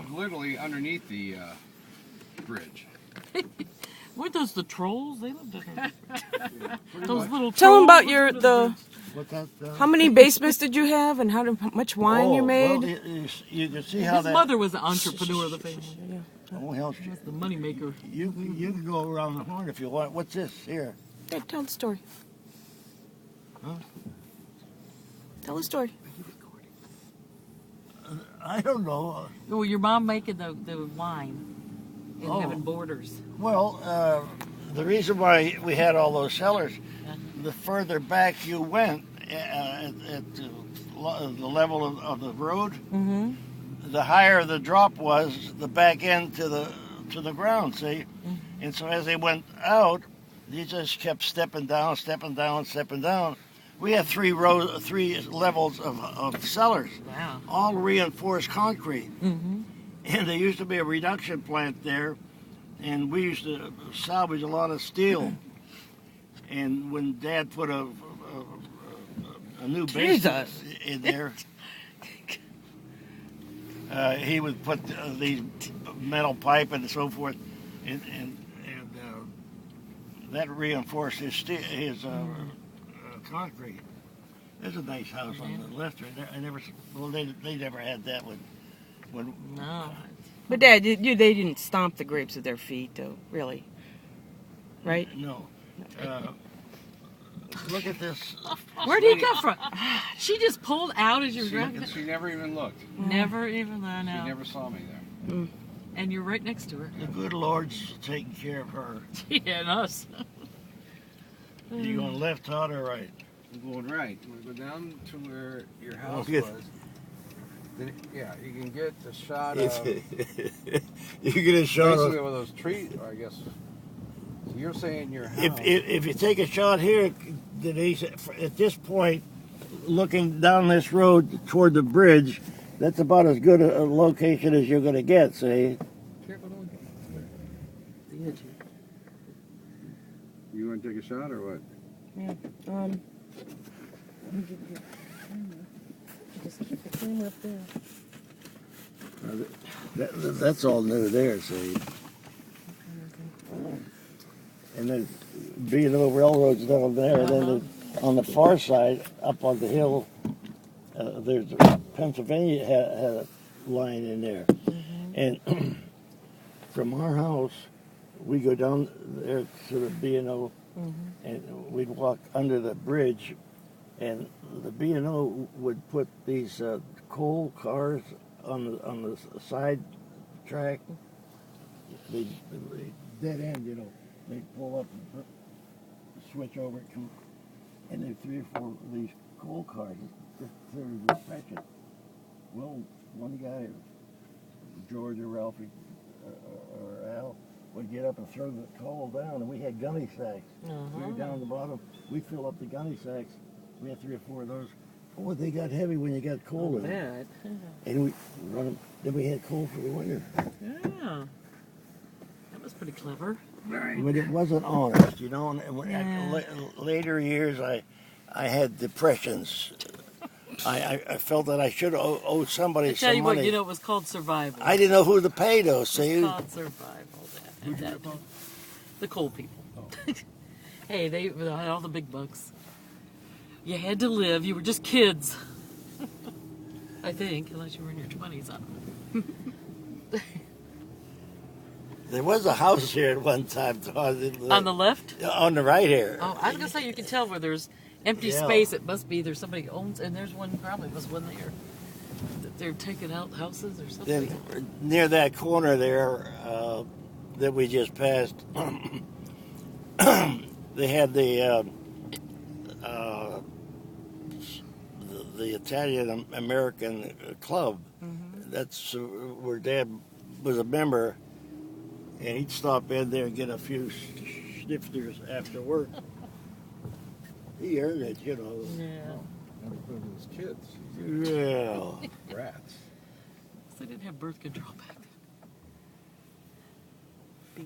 Literally underneath the bridge. Weren't those the trolls? They lived there. Those little Tell them trolls about your lived under What's that? How many basements did you have, and how much wine you made? Well, you can see the how His that. mother was the entrepreneur of the family. Oh, hell, She was the money maker. you can go around the horn if you want. What's this here? Yeah, tell the story. Huh? Tell the story. I don't know. Well, your mom making the wine and having borders. Well, the reason why we had all those cellars, the further back you went at the level of the road, the higher the drop was, the back end to the ground. See, and so as they went out, they just kept stepping down, stepping down, stepping down. We had three levels of cellars, Wow. all reinforced concrete. And there used to be a reduction plant there, and we used to salvage a lot of steel. And when Dad put a new basement in there, he would put these metal pipe and so forth, and that reinforced his concrete. There's a nice house on the left right there. They never had that when No. But Dad, they didn't stomp the grapes with their feet, though, really. Right? No. Look at this. Where did he come from? She just pulled out as you were driving. She never even looked. Never even there now. She never saw me there. And you're right next to her. The good Lord's taking care of her. Yeah, and us. Are you going left, Todd, or right? I'm going right. We'll go down to where your house Okay. was. Then, yeah, you can get the shot If- of you get a shot basically of, with those trees, or I guess. So you're saying your house. if you take a shot here, Denise, at this point, looking down this road toward the bridge, that's about as good a location as you're going to get, see? Careful, don't get the edge here. You want to take a shot or what? Yeah. Let me give you your camera. Just keep the camera up there. That's all new there, see? And then B&O Railroad's down there, and then on the far side, up on the hill, there's Pennsylvania had a line in there. And from our house, we go down there to the B&O, and we'd walk under the bridge, and the B&O would put these coal cars on the side track, the dead end, you know. They'd pull up and switch over to, and there's 3 or 4 of these coal cars just clearly refreshing. Well, one guy, George or Ralphie or Al, would get up and throw the coal down, and we had gunny sacks. We were down at the bottom. We fill up the gunny sacks. We had 3 or 4 of those. Oh, they got heavy when you got coal in them. And we run them. Then we had coal for the winter. Yeah. That was pretty clever. But it wasn't honest, you know. And when later years, I had depressions. I felt that I should owe somebody I tell some you money. what, you know, it was called survival. I didn't know who to pay those. See, It was called survival. That. The coal people. Hey, they had all the big bucks. You had to live. You were just kids. I think, unless you were in your 20s. there was a house here at one time. On the left? On the right here. Oh, I was going to say, you can tell where there's empty space. It must be there's somebody owns, and there's one, probably was one there. That they're taking out houses or something. Then near that corner there that we just passed, they had the Italian American club. That's where Dad was a member, and he'd stop in there and get a few snifters after work. He earned it, you know. Yeah. And put them as kids. Yeah. Rats. So they didn't have birth control back then.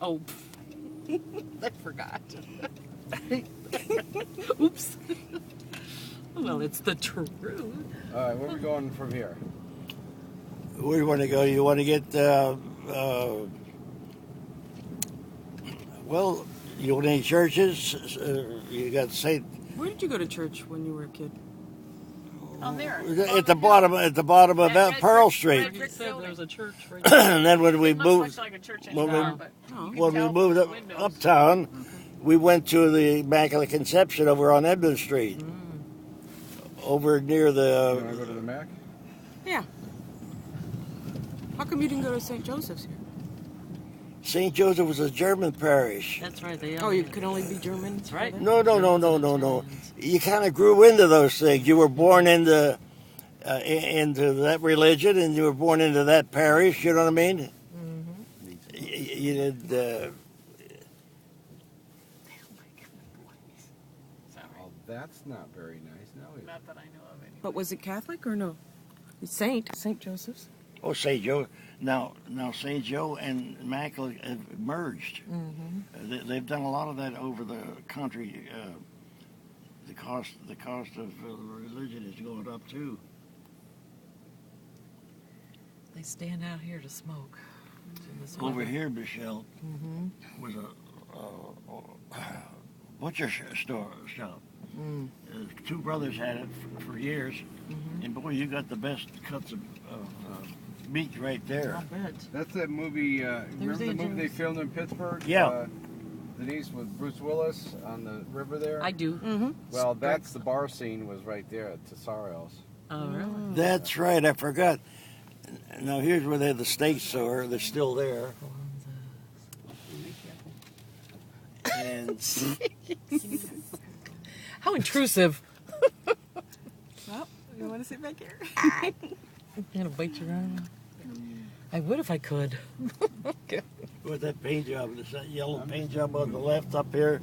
Oh, I forgot. Oops. Well, it's the truth. All right, where are we going from here? Where do you want to go? You want to get, well, you want any churches? You got St. Where did you go to church when you were a kid? On there. At the bottom of that Pearl Street. You said there was a church right And then when we It looks moved, much like a church when anymore, we- but Oh. you can when we tell moved from up, the windows. uptown, we went to the Immaculate Conception over on Edmund Street, over near You want the. to go to the Mac? Yeah. How come you didn't go to St. Joseph's here? St. Joseph was a German parish. That's right. They Oh, you could only be German? That's right. No. You kind of grew into those things. You were born into that religion, and you were born into that parish. You know what I mean? Mm-hmm. You did. Sorry. Well, that's not very nice. No, Not that I know of any. But was it Catholic or no? It's St. Joseph's. Oh, St. Joe. Now St. Joe and Immaculate have merged. They've done a lot of that over the country. The cost of religion is going up too. They stand out here to smoke. In this Over weather. here, Michelle, was a butcher shop. Two brothers had it for years, and boy, you got the best cuts of meat right there. I'll bet. that's that movie. Remember the movie they filmed in Pittsburgh? Yeah. Denise with Bruce Willis on the river there. I do. Mm-hmm. Well, that's the bar scene was right there at Tesario's. Oh, really? That's right. I forgot. Now here's where they had the steak store. They're still there. And How intrusive. Well, you want to sit back here? You gonna bite your arm? I would if I could. with that paint job, that yellow paint job on the left up here,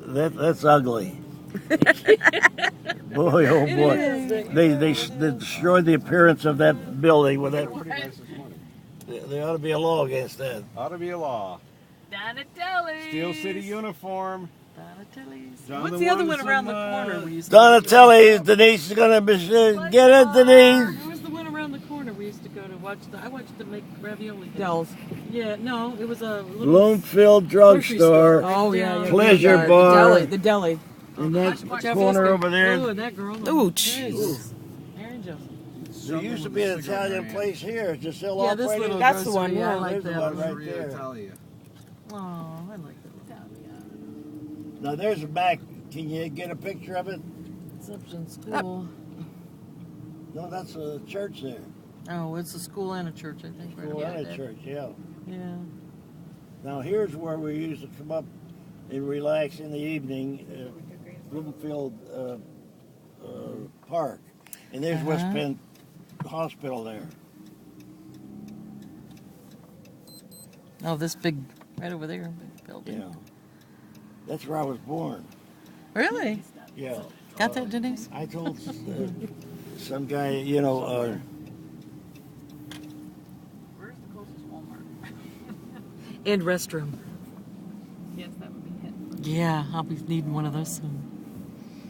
that's ugly. Boy, oh boy, they destroyed the appearance of that building with that. Pretty nice as money. There ought to be a law against that. Ought to be a law. Donatelli's. Steel City uniform. Donatelli's. John What's the other one Lewis around and, the corner? We used to Donatelli's, Denise is gonna be get it, Denise. Where was the one around the corner we used to go to watch? I watched them make ravioli. Dells. Yeah, no, it was a little Bloomfield grocery drugstore. Oh, yeah. Pleasure The bar. deli. The deli. In that Watch corner over Oh, there, and that girl. Ooh, Jesus. Mary Jo. there used to be an Italian place here. It's just still Yeah, this operating. little That's the grocery, one, yeah, I yeah. like There's that the one one. right there. Italia. Oh, I like that one. Now there's a back. Can you get a picture of it? Exception school. No, that's a church there. Oh, it's a school and a church, I think. Right School about and a that. church, yeah. Yeah. Now here's where we used to come up and relax in the evening, Bloomfield Park, and there's West Penn Hospital there. Oh, this big, right over there, big building. Yeah, that's where I was born. Really? Yeah, Got that, Denise? I told some guy, you know, Where's the closest Walmart? And restroom. Yes, that would be it. Yeah, I'll be needing one of those soon.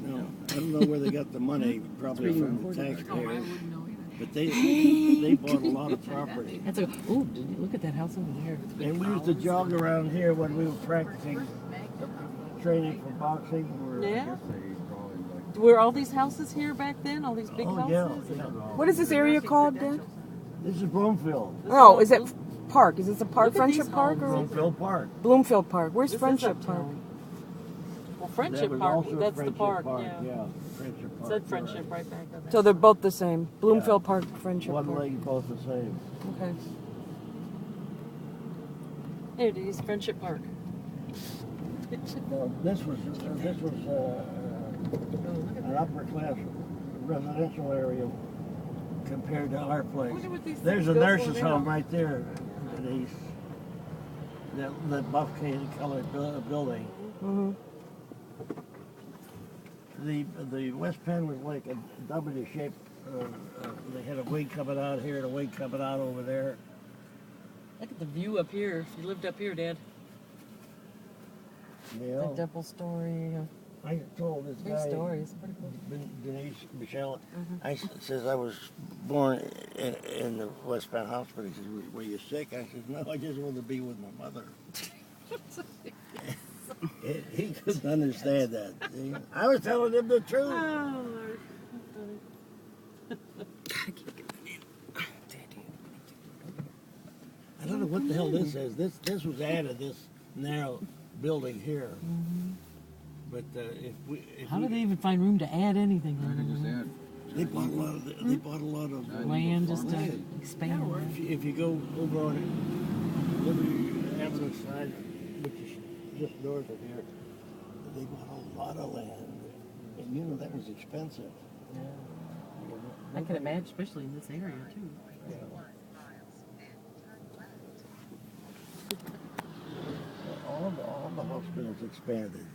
no, I don't know where they got the money, probably from the Oh, I taxpayers, wouldn't know either. but they bought a lot of property. That's a. Ooh, look at that house over there. It's big And we used to jog around here when we were practicing, training for boxing. Yeah. Were all these houses here back then? All these big Oh, houses? yeah. What is this area called, Dan? This is Bloomfield. Oh, is it park? Is this a park? Look at Friendship these Park? Or Bloomfield Park. Bloomfield Park. Where's This is Friendship uptown. Park? Well, That Friendship was Park. also That's the Friendship park. Park, Yeah. Friendship Park. Said Friendship right back on there. So they're both the same. Bloomfield Park, Friendship One Park. leg, both the same. Okay. There it is, Friendship Park. Well, this was an upper class residential area compared to our place. Wonder what these There's things a go for nurse's now. home right there, Denise. That buff colored building. Mm-hmm. The West Penn was like a W shape. They had a wing coming out here and a wing coming out over there. Look at the view up here. If you lived up here, Dad. Yeah. That double story. I told this Your guy, story is pretty cool. Denise, Michelle, says I was born in the West Penn Hospital. He says, were you sick? I said, no, I just wanted to be with my mother. He couldn't understand that. See? I was telling him the truth. Oh, Lord. I don't know what the hell this is. This was added, this narrow building here. But How do they even find room to add anything? I can just add. they bought a lot of Land just to Land. expand. If you go over on Liberty Avenue side, which is just north of here, they bought a lot of land. And you know that was expensive. I can imagine, especially in this area too. All the hospitals expanded.